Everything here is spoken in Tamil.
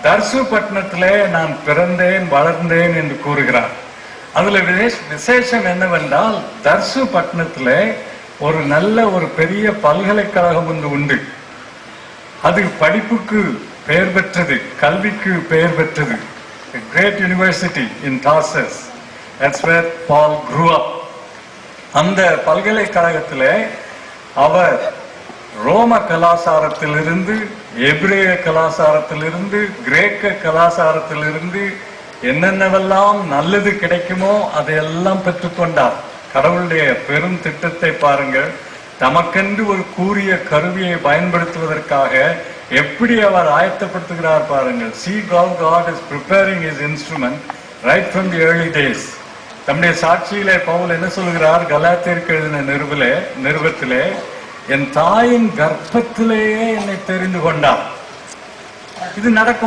தர்சு பட்டணத்திலே நான் பிறந்தேன் வளர்ந்தேன் என்று கூறுகிறார். அதுல விசேஷம் என்னவென்றால், தர்சு பட்டணத்திலே ஒரு நல்ல ஒரு பெரிய பல்கலைக்கழகம் ஒன்று உண்டு. அது படிப்புக்கு பெயர் பெற்றது, கல்விக்கு பெயர் பெற்றது. A great university in Tarsus. That's where Paul grew up. அந்த பல்கலைக்கழகத்திலே அவர் ரோம கலாச்சாரத்திலிருந்து, எபிரேய கலாச்சாரத்திலிருந்து, கிரேக்க கலாச்சாரத்திலிருந்து என்னென்னவெல்லாம் நல்லது கிடைக்குமோ அதையெல்லாம் பெற்றுக்கொண்டார். கடவுளுடைய பெரும் திட்டத்தை பாருங்கள். தமக்கென்று ஒரு கூறிய கருவியை பயன்படுத்துவதற்காக எப்படி அவர் ஆயத்தப்படுத்துகிறார் பாருங்கள். See how God is preparing his instrument right from the early days. தம்முடைய சாட்சியிலே பவுல் என்ன சொல்கிறார்? கலாத்தியருக்கு எழுதின நிருபத்திலே, என் தாயின் கர்ப்பத்திலேயே என்னை தெரிந்து கொண்டார். இது நடக்கும்.